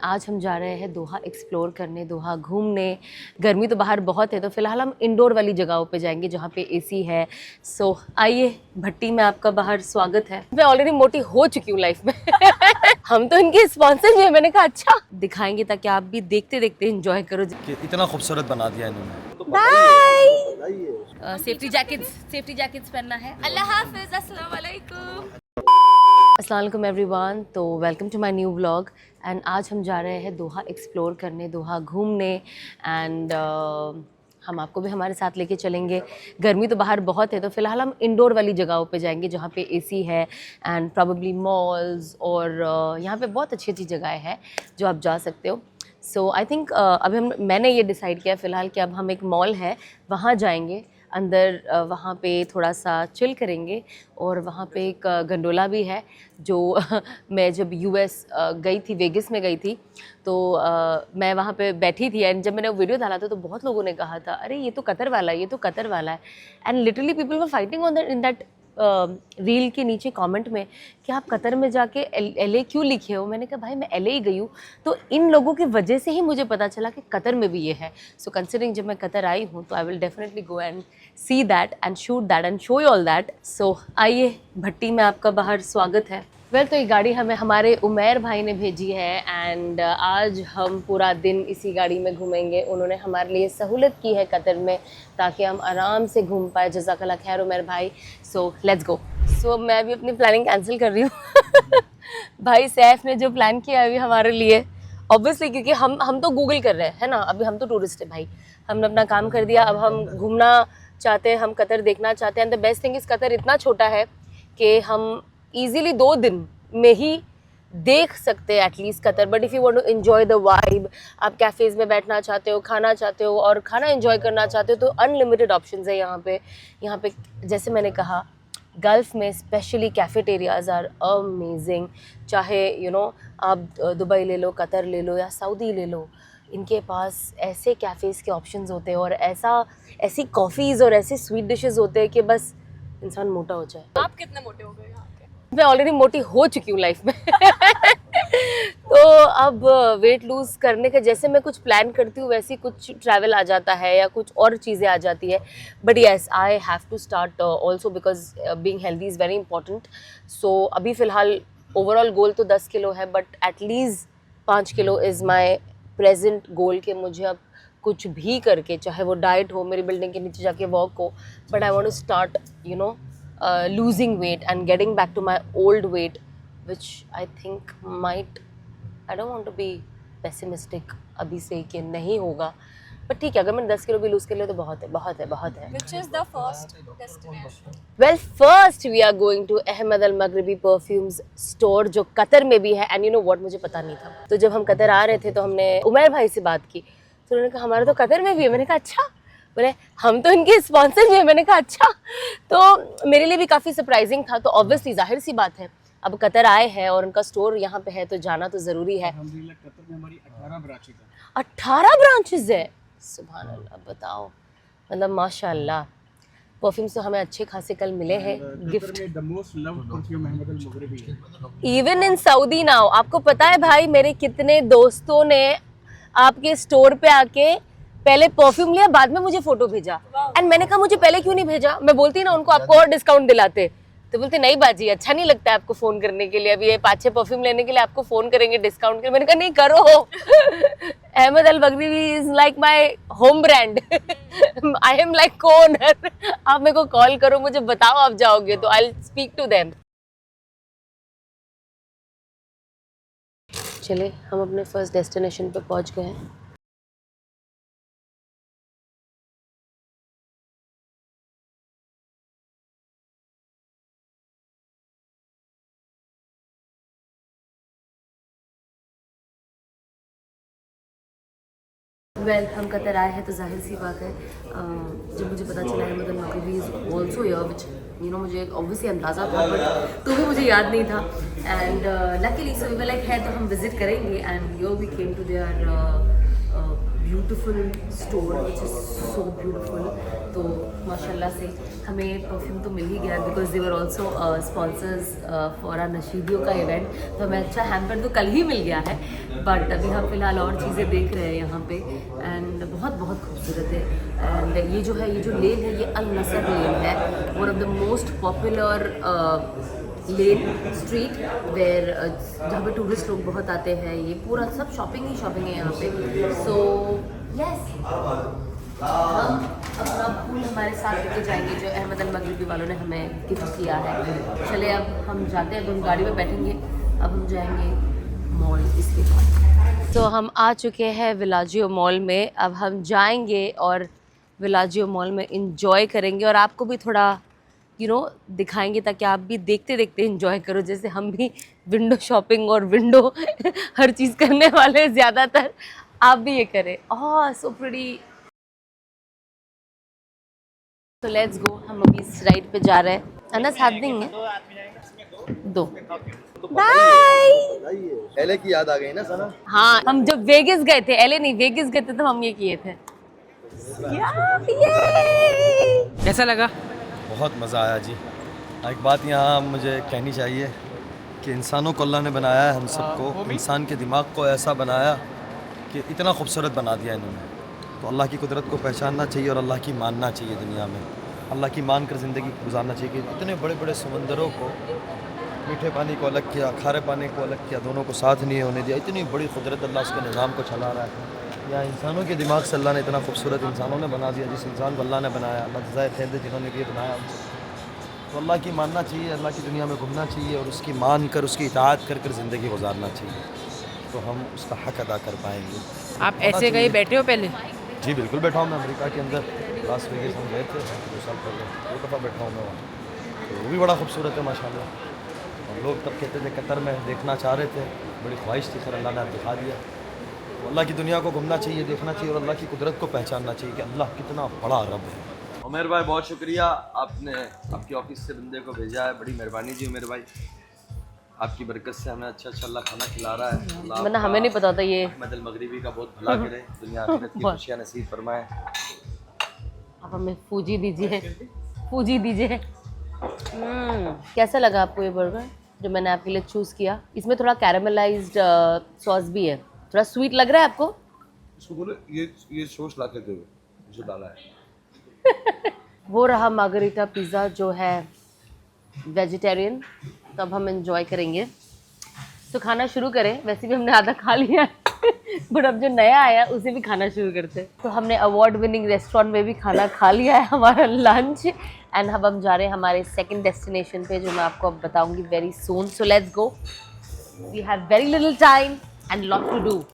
आज हम जा रहे हैं दोहा एक्सप्लोर करने, दोहा घूमने। गर्मी तो बाहर बहुत है तो फिलहाल हम इंडोर वाली जगहों पे जाएंगे जहाँ पे एसी है। सो आइए, भट्टी में आपका बाहर स्वागत है। मैं ऑलरेडी मोटी हो चुकी हूँ लाइफ में हम तो इनके स्पॉन्सर भी हैं। मैंने कहा अच्छा दिखाएंगे ताकि आप भी देखते देखते एंजॉय करो। इतना खूबसूरत बना दिया इन्होंने। बाय। सेफ्टी जैकेट्स पहनना है। अल्लाह हाफिज, अस्सलाम वालेकुम। अस्सलाम वालेकुम एवरीवन। तो welcome to my new vlog. And आज हम जा रहे हैं दोहा एक्सप्लोर करने, दोहा घूमने। एंड हम आपको भी हमारे साथ लेके चलेंगे। गर्मी तो बाहर बहुत है तो फिलहाल हम इंडोर वाली जगहों पे जाएंगे जहाँ पे एसी है एंड प्रॉबेबली मॉल्स और यहाँ पे बहुत अच्छी अच्छी जगहें हैं जो आप जा सकते हो। सो आई थिंक अभी मैंने ये डिसाइड किया फ़िलहाल कि अब हम एक मॉल है वहाँ जाएंगे अंदर। वहाँ पे थोड़ा सा चिल करेंगे और वहाँ पे एक गंडोला भी है जो मैं जब यूएस गई थी, वेगस में गई थी तो मैं वहाँ पे बैठी थी एंड जब मैंने वो वीडियो डाला था तो बहुत लोगों ने कहा था अरे ये तो कतर वाला है, ये तो कतर वाला है। And literally people were fighting on that in that reel के नीचे कमेंट में कि आप कतर में जाके LA क्यों लिखे हो। मैंने कहा भाई मैं LA ही गई हूँ तो इन लोगों की वजह से ही मुझे पता चला कि कतर में भी ये है। सो कंसिडरिंग जब मैं कतर आई हूँ तो I will definitely go and see that and shoot that and show you all that. So आइए, भट्टी में आपका बाहर स्वागत है। वेल तो ये गाड़ी हमें हमारे उमैर भाई ने भेजी है एंड आज हम पूरा दिन इसी गाड़ी में घूमेंगे। उन्होंने हमारे लिए सहूलत की है कतर में ताकि हम आराम से घूम पाए। जज़ाकल्लाह खैर उमैर भाई। सो लेट्स गो। सो मैं भी अपनी प्लानिंग कैंसिल कर रही हूँ भाई सैफ ने जो प्लान किया है अभी हमारे लिए, ऑब्वियसली क्योंकि हम तो गूगल कर रहे हैं ना, अभी हम तो टूरिस्ट है भाई। हमने अपना काम कर दिया, अब हम घूमना चाहते हैं, हम कतर देखना चाहते हैं। द बेस्ट थिंग इस कतर इतना छोटा है कि हम ईजीली 2 दिन में ही देख सकते हैं at least Qatar. But if you want to enjoy the vibe, आप कैफ़ेज़ में बैठना चाहते हो, खाना चाहते हो और खाना एंजॉय करना चाहते हो तो अनलिमिटेड ऑप्शंस है यहाँ पे। जैसे मैंने कहा गल्फ़ में स्पेशली कैफ़ेटेरियाज़ आर अमेजिंग। चाहे आप दुबई ले लो, कतर ले लो या सऊदी ले लो, इनके पास ऐसे कैफ़ेज़ के ऑप्शंस होते हैं और ऐसी कॉफ़ीज़ और ऐसे स्वीट डिशेस होते हैं कि बस इंसान मोटा हो जाए। आप कितने मोटे हो गए यहाँ के? मैं ऑलरेडी मोटी हो चुकी हूँ लाइफ में तो अब वेट लूज़ करने का जैसे मैं कुछ प्लान करती हूँ वैसे कुछ ट्रैवल आ जाता है या कुछ और चीज़ें आ जाती है। But yes, I have to start also because being healthy is very important. So अभी फ़िलहाल ओवरऑल गोल तो 10 किलो है but at least 5 kilo is my present goal कि मुझे अब कुछ भी करके, चाहे वो डाइट हो, मेरी बिल्डिंग के नीचे जाके वॉक हो, but I want to start losing weight and getting back to my old weight, which I think might, I don't want to be pessimistic अभी से कि नहीं होगा, but ठीक है अगर मैंने 10 किलो भी लूज़ कर लिया तो बहुत है। Which is the first destination? Well, first we are going to Ahmed Al Maghribi Perfumes store जो कतर में भी है। and you know what, मुझे पता नहीं था। तो जब हम कतर आ रहे थे तो हमने उमैर भाई से बात की तो उन्होंने कहा हमारा तो कतर में भी है। मैंने कहा अच्छा, बोले हम तो इनके स्पॉन्सर भी हैं। मैंने कहा अच्छा। तो मेरे लिए भी काफ़ी सरप्राइजिंग था। तो ऑब्वियसली जाहिर सी बात है अब कतर आए हैं और उनका स्टोर यहाँ पे है तो जाना तो ज़रूरी है। कतर में हमारी 18 ब्रांचेस हैं। 18 ब्रांचेस है, सुभान अल्लाह। बताओ, मतलब माशाल्लाह। परफ्यूम्स तो हमें अच्छे खासे कल मिले हैं gift. Even in Saudi now, आपको पता है भाई मेरे कितने दोस्तों ने आपके स्टोर पे आके पहले परफ्यूम लिया, बाद में मुझे फोटो भेजा। एंड मैंने कहा मुझे पहले क्यों नहीं भेजा, मैं बोलती ना उनको आपको और डिस्काउंट दिलाते, तो बोलते नहीं बाजी अच्छा नहीं लगता है आपको फ़ोन करने के लिए, अभी ये 5-6 परफ्यूम लेने के लिए आपको फ़ोन करेंगे डिस्काउंट के। मैंने कहा नहीं करो Ahmed Al Maghribi is like my home brand, I am like co-owner. आप मेरे को कॉल करो, मुझे बताओ आप जाओगे तो I will speak to them. चले, हम अपने फर्स्ट डेस्टिनेशन पे पहुंच गए हैं। वेल हम कतर आए हैं तो जाहिर सी बात है जब मुझे पता चला Ahmad Al Maghribi is also here, विच मुझे ऑब्वियसली अंदाज़ा था बट तो भी मुझे याद नहीं था। And luckily so we like है तो हम विज़िट करेंगे। And yo we came to their beautiful store which is so beautiful. तो माशाल्लाह से हमें परफ्यूम तो मिल ही गया because they were also sponsors for our नशीदियों का इवेंट। तो हमें अच्छा हैम्पर तो कल ही मिल गया है, बट अभी हम फिलहाल और चीज़ें देख रहे हैं यहाँ पे। एंड बहुत बहुत खूबसूरत है। एंड ये जो है, ये जो लेन है, ये अल नसर लेन है, one of the most popular lane street wear, जहाँ पे टूरिस्ट लोग बहुत आते हैं। ये पूरा सब शॉपिंग ही शॉपिंग है यहाँ पे। सो यस, हम अपना फूल हमारे साथ लेके जाएंगे जो अहमद अल मगरिबी वालों ने हमें गिफ्ट किया है। चले अब हम जाते हैं, अब हम गाड़ी में बैठेंगे, अब हम जाएंगे मॉल इसके बाद। तो हम आ चुके हैं विलाजियो मॉल में। अब हम जाएंगे और विलाजियो मॉल में इंजॉय करेंगे और आपको भी थोड़ा दिखाएंगे ताकि आप भी देखते देखते इंजॉय करो, जैसे हम भी विंडो शॉपिंग और विंडो हर चीज़ करने वाले हैं, ज़्यादातर आप भी ये करें। ओह सो प्रिटी। तो लेट्स गो, हम अभी इस राइड पे जा रहे हैं। अनस हाथ देंगे दो। बाय। एले की याद आ गई ना सना? हाँ, हम जब वेगस गए थे, एले नहीं वेगस गए थे, तो हम ये किए थे। कैसा लगा? बहुत मज़ा आया जी। एक बात यहाँ मुझे कहनी चाहिए कि इंसानों को अल्लाह ने बनाया है, हम सबको, इंसान के दिमाग को ऐसा बनाया कि इतना खूबसूरत बना दिया इन्होंने। तो अल्लाह की कुदरत को पहचानना चाहिए और अल्लाह की मानना चाहिए दुनिया में। अल्लाह की मान कर ज़िंदगी गुजारना चाहिए कि इतने बड़े बड़े समंदरों को, मीठे पानी को अलग किया, खारे पानी को अलग किया, दोनों को साथ नहीं होने दिया। इतनी बड़ी कुदरत, अल्लाह उसके निज़ाम को चला रहा है। या इंसानों के दिमाग से अल्लाह ने इतना खूबसूरत इंसानों ने बना दिया। जिस इंसान को अल्लाह ने बनाया, अल्लाह जज़ाए खैर दे जिन्होंने ये बनाया उनसे। तो अल्लाह की मानना चाहिए, अल्लाह की दुनिया में घूमना चाहिए और उसकी मान कर, उसकी इताअत कर कर ज़िंदगी गुजारना चाहिए, तो हम उसका हक़ अदा कर पाएंगे। आप ऐसे कहीं बैठे हो पहले? जी बिल्कुल बैठा हूँ मैं अमेरिका के अंदर, लास वेगास हम गए थे 2 साल पहले, 2 दफ़ा बैठा हूँ मैं वहाँ। तो वो भी बड़ा खूबसूरत है माशाल्लाह। और लोग तब कहते थे कतर में देखना चाह रहे थे, बड़ी ख्वाहिश थी, खैर अल्लाह ने दिखा दिया। तो अल्लाह की दुनिया को घूमना चाहिए, देखना चाहिए और अल्लाह की कुदरत को पहचानना चाहिए कि अल्लाह कितना बड़ा रब है। उमेर भाई बहुत शुक्रिया, आपने आपके ऑफिस से बंदे को भेजा है, बड़ी मेहरबानी जी उमेर भाई। आपकी बरकत से हमें अच्छा अल्लाह खाना खिला रहा है। वरना हमें नहीं पता था ये। अहमद अल मगरिबी का बहुत भला करे, दुनिया आखिरत की खुशियाँ नसीब फरमाए। आप हमें फूजी दीजिए, फूजी दीजिए। कैसा लगा आपको ये बर्गर जो मैंने आपके लिए चूज़ किया? इसमें थोड़ा कैरामलाइज्ड सॉस भी है, थोड़ा स्वीट लग रहा है आपको? इसको बोले ये सॉस ला के दो जो डाला है। वो रहा मार्गरीटा पिज़्ज़ा जो है वेजिटेरियन। तो अब हम एंजॉय करेंगे, तो खाना शुरू करें। वैसे भी हमने आधा खा लिया है बट अब जो नया आया उसे भी खाना शुरू करते हैं। तो हमने अवार्ड विनिंग रेस्टोरेंट में भी खाना खा लिया है, हमारा लंच। एंड अब हम जा रहे हैं हमारे सेकंड डेस्टिनेशन पे, जो मैं आपको अब बताऊंगी very soon. So let's go, we have very little time and lot to do.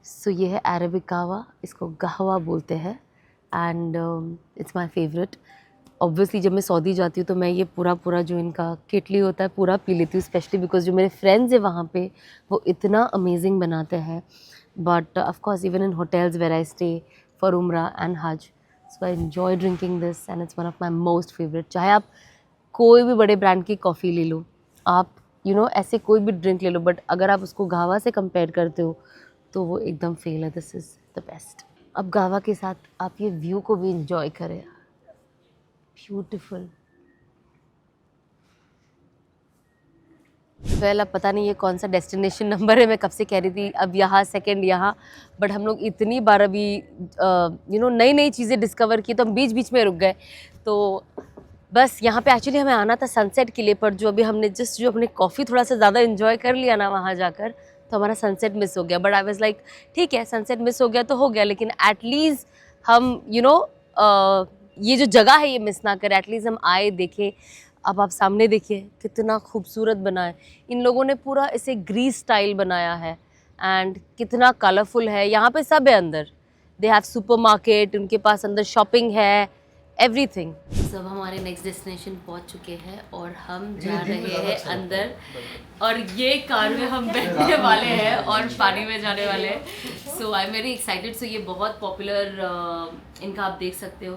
सो ये है अरेबिक कहवा, इसको कहवा बोलते हैं। And it's my favourite. Obviously जब मैं सऊदी जाती हूँ तो मैं ये पूरा जो इनका केटली होता है पूरा पी लेती हूँ, स्पेशली बिकॉज जो मेरे फ्रेंड्स हैं वहाँ पे वो इतना अमेजिंग बनाते हैं। But of course even in hotels where I stay for उम्रा एंड हज, so I enjoy drinking this and it's one of my most favourite. चाहे आप कोई भी बड़े ब्रांड की कॉफ़ी ले लो, आप ऐसे कोई भी ड्रिंक ले लो, बट अगर आप उसको गावा से कंपेयर करते हो तो वो एकदम फेल है। This is the best. अब गावा के साथ आप ये व्यू को भी इंजॉय करें, ब्यूटीफुल। वेल अब पता नहीं ये कौन सा डेस्टिनेशन नंबर है, मैं कब से कह रही थी अब यहाँ सेकंड यहाँ, बट हम लोग इतनी बार अभी नई नई चीज़ें डिस्कवर की तो हम बीच बीच में रुक गए। तो बस यहाँ पे एक्चुअली हमें आना था सनसेट के लिए, पर जो अभी हमने जो अपने कॉफ़ी थोड़ा सा ज़्यादा इन्जॉय कर लिया ना वहाँ जाकर, तो हमारा सनसेट मिस हो गया। बट आई वाज लाइक ठीक है, सनसेट मिस हो गया तो हो गया, लेकिन एटलीस्ट हम ये जो जगह है ये मिस ना करें, एटलीस्ट हम आए देखें। अब आप सामने देखिए कितना खूबसूरत बना है, इन लोगों ने पूरा इसे ग्रीस स्टाइल बनाया है एंड कितना कलरफुल है। यहाँ पे सब है अंदर, दे हैव सुपरमार्केट, उनके पास अंदर शॉपिंग है, एवरीथिंग। सब हमारे नेक्स्ट डेस्टिनेशन पहुंच चुके हैं और हम जा रहे हैं अंदर, और ये कार में हम बैठने वाले हैं और पानी में जाने वाले हैं। So I am very excited. So ये बहुत पॉपुलर इनका आप देख सकते हो,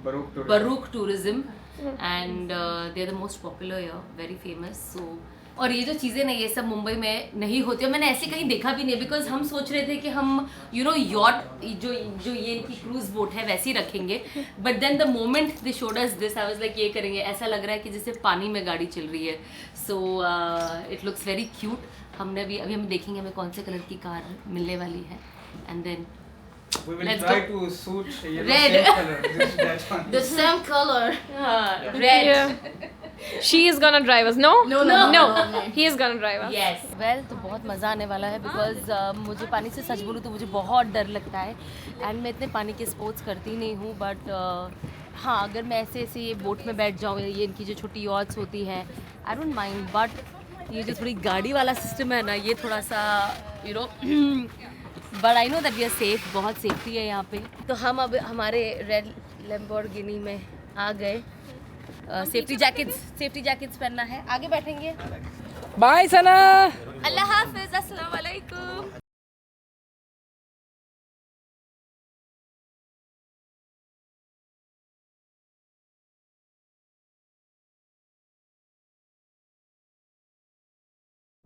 बरूक tourism, and they are the most popular here, very famous. So और ये जो चीज़ें ना, ये सब मुंबई में नहीं होती, और मैंने ऐसे कहीं देखा भी नहीं, बिकॉज हम सोच रहे थे कि हम यॉट जो ये इनकी क्रूज बोट है वैसी रखेंगे, but then the moment they showed us this, I was like ये करेंगे, ऐसा लग रहा है कि जैसे पानी में गाड़ी चल रही है। So it looks very cute. हमने अभी हम देखेंगे हमें कौन से कलर की कार मिलने वाली है, and then We will Let's try go. to suit Red. same color. Just that one. the same color, red. She is gonna drive us. No? No. He is gonna drive us. Yes. Well, तो बहुत मज़ा आने वाला है, because मुझे पानी से सच बोलूँ तो मुझे बहुत डर लगता है, एंड मैं इतने पानी के स्पोर्ट्स करती नहीं हूँ, बट हाँ, अगर मैं ऐसे ऐसे ये बोट में बैठ जाऊँ, ये इनकी जो छोटी यॉट्स होती है, आई डोंट माइंड, बट ये जो थोड़ी गाड़ी वाला सिस्टम है ना, ये थोड़ा सा but I know that we are safe, बहुत सेफ्टी है यहाँ पे। तो हम अब हमारे रेड लैम्बोर्गिनी में आ गए। सेफ्टी जैकेट्स पहनना है, आगे बैठेंगे। Bye, Sana. अल्लाह हाफिज, अस्सलाम वालेकुम।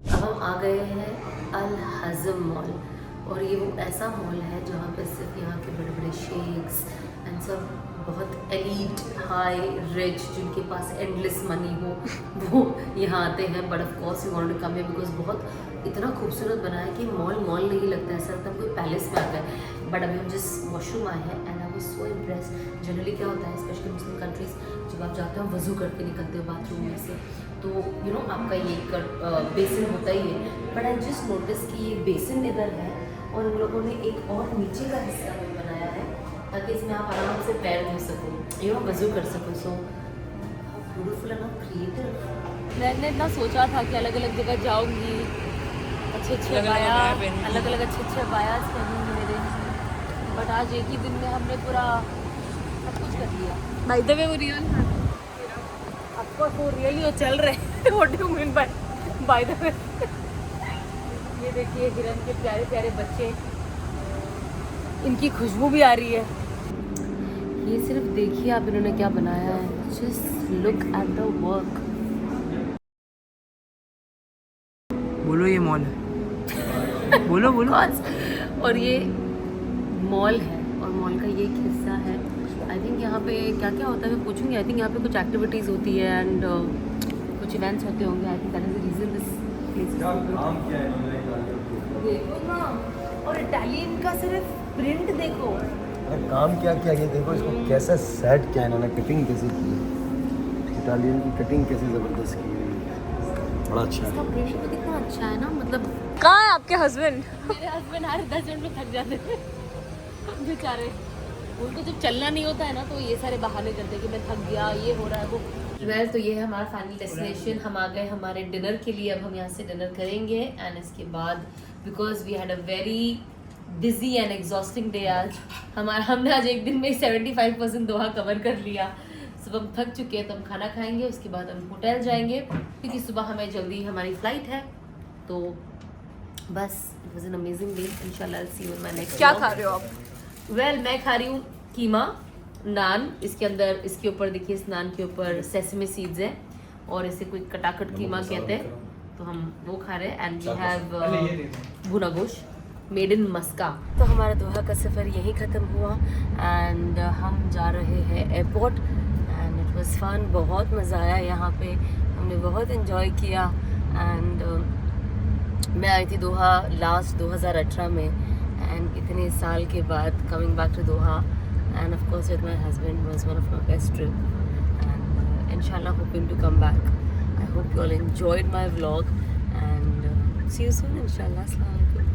अब हम आ गए हैं अल हज़म मॉल, और ये वो ऐसा मॉल है जहाँ पे सिर्फ यहाँ के बड़े बड़े शेख्स एंड सब बहुत एलीट हाई रिच जिनके पास एंडलेस मनी हो, वो यहाँ आते हैं। But of course you want to come here because बहुत इतना खूबसूरत बना है कि मॉल नहीं लगता है, ऐसा लगता है कोई पैलेस में आ गए। बट अभी हम जिस वॉशरूम आए हैं, and I was so impress. Generally क्या होता है, स्पेशली मुस्लिम कंट्रीज़, जब आप जाते हो वज़ू करके निकलते हो बाथरूम में से, तो आपका ये बेसिन होता ही है, बट आई जस्ट नोटिस कि ये बेसिन इधर है और इन लोगों ने एक और नीचे का हिस्सा भी बनाया है ताकि इसमें आप आराम से पैर धो सको, वज़ू कर सको। So beautiful and creative. मैंने इतना सोचा था कि अलग अलग जगह जाऊँगी, अच्छे बायास पहनूँगी मेरे, बट आज एक ही दिन में हमने पूरा सब कुछ कर लिया। By the way, वो real है. आपको वो रियली वो चल रहे हैं। What do you mean by the way? ये देखिए हिरन के प्यारे प्यारे बच्चे, इनकी खुशबू भी आ रही है। ये सिर्फ देखिए आप इन्होंने क्या बनाया है, just look at the work. बोलो ये मॉल है। बोलो और ये मॉल है, और मॉल का ये एक हिस्सा है। आई थिंक यहाँ पे क्या क्या होता है मैं पूछूंगी। आई थिंक यहाँ पे कुछ एक्टिविटीज़ होती है एंड कुछ इवेंट्स होते होंगे। I think that is the reason this place. देखो ना, और इटालियन का सिर्फ प्रिंट देखो। अरे काम क्या किया, ये देखो इसको कैसे सेट किया इन्होंने, कटिंग कैसे की है, इटालियन की कटिंग कैसे ज़बरदस्त की है, बड़ा अच्छा इसका है। प्रेशर तो कितना अच्छा है ना, मतलब कहाँ है आपके हस्बैंड? मेरे हस्बैंड हर 10 मिनट में थक जाते हैं बेचारे। उनको जब चलना नहीं होता है ना तो ये सारे बहाने करते हैं कि मैं थक गया, ये हो रहा है वो। वेल, तो ये है हमारा फाइनल डेस्टिनेशन। हम आ गए हमारे डिनर के लिए। अब हम यहाँ से डिनर करेंगे एंड इसके बाद because we had a very busy and exhausting day आज, हमने आज एक दिन में 75% दोहा कवर कर लिया। सुबह हम थक चुके हैं तो हम खाना खाएंगे, उसके बाद हम होटल जाएंगे क्योंकि सुबह हमें जल्दी हमारी फ़्लाइट है। तो बस it was an amazing day. इंशाल्लाह I will see you in my next. क्या खा रहे हो आप? वेल, मैं खा रही हूँ कीमा नान। इसके अंदर, इसके ऊपर देखिए, इस नान के ऊपर सेसमे सीड्स हैं और इसे कोई कटाकट कीमा कहते हैं, तो हम वो खा रहे हैं। एंड वी हैव भुना गोश्त मेड इन मस्का। तो हमारा दोहा का सफ़र यहीं ख़त्म हुआ एंड हम जा रहे हैं airport and it was fun. बहुत मज़ा आया यहाँ पे, हमने बहुत इन्जॉय किया। एंड मैं आई थी दोहा लास्ट 2018 में, एंड इतने साल के बाद coming back to Doha and of course with my husband was one of my best trip and इंशाल्लाह hoping to come back. I hope you all enjoyed my vlog and see you soon इंशाल्लाह। अस्सलाम वालेकुम।